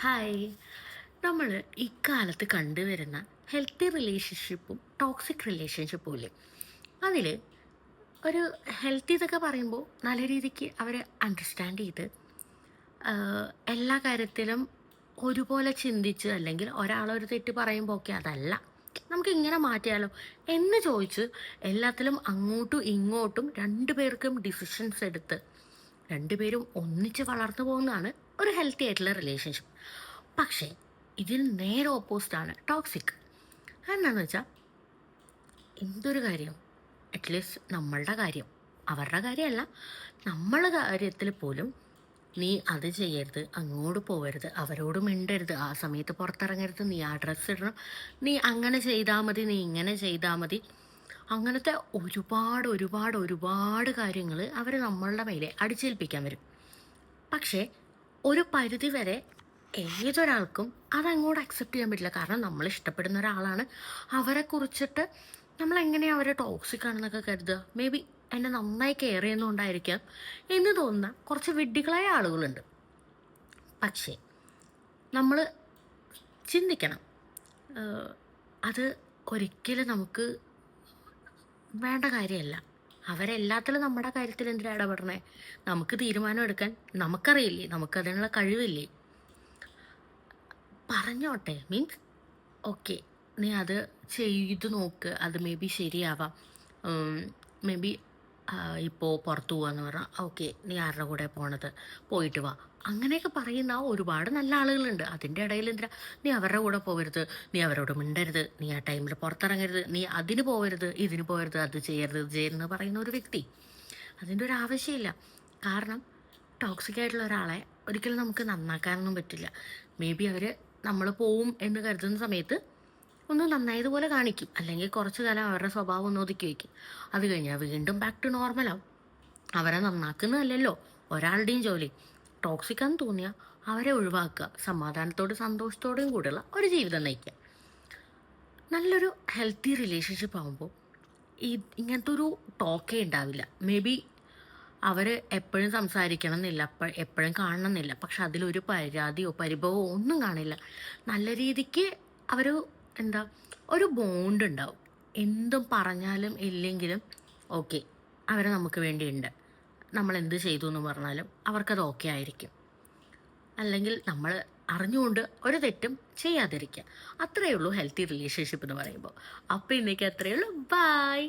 Hi. നമ്മൾ ഇക്കാലത്ത് കണ്ടുവരുന്ന ഹെൽത്തി റിലേഷൻഷിപ്പും ടോക്സിക് റിലേഷൻഷിപ്പും ഇല്ലേ, അതിൽ ഒരു ഹെൽത്തി എന്നൊക്കെ പറയുമ്പോൾ നല്ല രീതിക്ക് അവരെ അണ്ടർസ്റ്റാൻഡ് ചെയ്ത് എല്ലാ കാര്യത്തിലും ഒരുപോലെ ചിന്തിച്ച്, അല്ലെങ്കിൽ ഒരാളൊരു തെറ്റ് പറയുമ്പോൾ ഓക്കെ അതല്ല, നമുക്ക് ഇങ്ങനെ മാറ്റിയാലോ എന്ന് ചോദിച്ച് എല്ലാത്തിലും അങ്ങോട്ടും ഇങ്ങോട്ടും രണ്ടുപേർക്കും ഡിസിഷൻസ് എടുത്ത് രണ്ടുപേരും ഒന്നിച്ച് വളർന്നു പോകുന്നതാണ് ഒരു ഹെൽത്തി ആയിട്ടുള്ള റിലേഷൻഷിപ്പ്. പക്ഷേ ഇതിന് നേരെ ഓപ്പോസിറ്റാണ് ടോക്സിക്. എന്താണെന്ന് വെച്ചാൽ എന്തൊരു കാര്യം, അറ്റ്ലീസ്റ്റ് നമ്മളുടെ കാര്യം, അവരുടെ കാര്യമല്ല, നമ്മളുടെ കാര്യത്തിൽ പോലും നീ അത് ചെയ്യരുത്, അങ്ങോട്ട് പോകരുത്, അവരോട് മിണ്ടരുത്, ആ സമയത്ത് പുറത്തിറങ്ങരുത്, നീ ആ ഡ്രസ്സ് ഇടണം, നീ അങ്ങനെ ചെയ്താൽ മതി, നീ ഇങ്ങനെ ചെയ്താൽ മതി, അങ്ങനത്തെ ഒരുപാട് ഒരുപാട് ഒരുപാട് കാര്യങ്ങൾ അവർ നമ്മളുടെ മേലെ അടിച്ചേൽപ്പിക്കാൻ വരും. പക്ഷേ ഒരു പരിധി വരെ ഏതൊരാൾക്കും അതങ്ങോട്ട് അക്സെപ്റ്റ് ചെയ്യാൻ പറ്റില്ല. കാരണം നമ്മൾ ഇഷ്ടപ്പെടുന്ന ഒരാളാണ്, അവരെ കുറിച്ചിട്ട് നമ്മൾ എങ്ങനെയാണ് അവരെ ടോക്സിക് ആണെന്നൊക്കെ കരുതുക. മേ ബി എന്നെ നന്നായി കെയർ ചെയ്യുന്നതുകൊണ്ടായിരിക്കാം എന്ന് തോന്നുന്ന കുറച്ച് വിഡ്ഢികളായ ആളുകളുണ്ട്. പക്ഷേ നമ്മൾ ചിന്തിക്കണം, അത് ഒരിക്കലും നമുക്ക് വേണ്ട കാര്യമല്ല. അവരെല്ലാത്തിലും നമ്മുടെ കാര്യത്തിൽ എന്തിനാണ് ഇടപെടണേ? നമുക്ക് തീരുമാനം എടുക്കാൻ നമുക്കറിയില്ലേ, നമുക്കതിനുള്ള കഴിവില്ലേ? പറഞ്ഞോട്ടെ, മീൻസ് ഓക്കെ, നീ അത് ചെയ്തു നോക്ക്, അത് മേ ബി ശരിയാവാം. മേ ബി ഇപ്പോൾ പുറത്തു പോവാന്ന് പറഞ്ഞാൽ ഓക്കെ, നീ ആരുടെ കൂടെ പോണത്, പോയിട്ട് വാ, അങ്ങനെയൊക്കെ പറയുന്ന ഒരുപാട് നല്ല ആളുകളുണ്ട്. അതിൻ്റെ ഇടയിൽ എന്തിനാ നീ അവരുടെ കൂടെ പോകരുത്, നീ അവരോട് മിണ്ടരുത്, നീ ആ ടൈമിൽ പുറത്തിറങ്ങരുത്, നീ അതിന് പോകരുത്, ഇതിന് പോകരുത്, അത് ചെയ്യരുത്, ഇത് ചെയ്യുന്നത് പറയുന്ന ഒരു വ്യക്തി, അതിൻ്റെ ഒരു ആവശ്യമില്ല. കാരണം ടോക്സിക് ആയിട്ടുള്ള ഒരാളെ ഒരിക്കലും നമുക്ക് നന്നാക്കാനൊന്നും പറ്റില്ല. മേ ബി അവർ നമ്മൾ പോവും എന്ന് കരുതുന്ന സമയത്ത് ഒന്ന് നന്നായതുപോലെ കാണിക്കും, അല്ലെങ്കിൽ കുറച്ച് കാലം അവരുടെ സ്വഭാവം ഒന്ന് ഒതുക്കി വയ്ക്കും. അത് കഴിഞ്ഞാൽ വീണ്ടും ബാക്ക് ടു നോർമലാവും. അവരെ നന്നാക്കുന്നതല്ലല്ലോ ഒരാളുടെയും ജോലി. ടോക്സിക്കാന്ന് തോന്നിയാൽ അവരെ ഒഴിവാക്കുക, സമാധാനത്തോടും സന്തോഷത്തോടെയും കൂടെയുള്ള ഒരു ജീവിതം നയിക്കുക. നല്ലൊരു ഹെൽത്തി റിലേഷൻഷിപ്പ് ആകുമ്പോൾ ഈ ഇങ്ങനത്തെ ഒരു ടോക്കേ ഉണ്ടാവില്ല. മേ ബി അവർ എപ്പോഴും സംസാരിക്കണം എന്നില്ല, എപ്പോഴും കാണണം എന്നില്ല, പക്ഷെ അതിലൊരു പരാതിയോ പരിഭവമോ ഒന്നും കാണില്ല. നല്ല രീതിക്ക് അവർ എന്താ ഒരു ബോണ്ട് ഉണ്ടാവും. എന്തും പറഞ്ഞാലും ഇല്ലെങ്കിലും ഓക്കെ, അവർ നമുക്ക് വേണ്ടിയുണ്ട്, നമ്മൾ എന്ത് ചെയ്തു എന്ന് പറഞ്ഞാലും അവർക്കത് ഓക്കെ ആയിരിക്കും. അല്ലെങ്കിൽ നമ്മൾ അറിഞ്ഞുകൊണ്ട് ഒരു തെറ്റും ചെയ്യാതിരിക്കുക. അത്രയേ ഉള്ളൂ ഹെൽത്തി റിലേഷൻഷിപ്പ് എന്ന് പറയുമ്പോൾ. അപ്പോൾ ഇന്നേക്ക് അത്രയേ ഉള്ളൂ. ബൈ.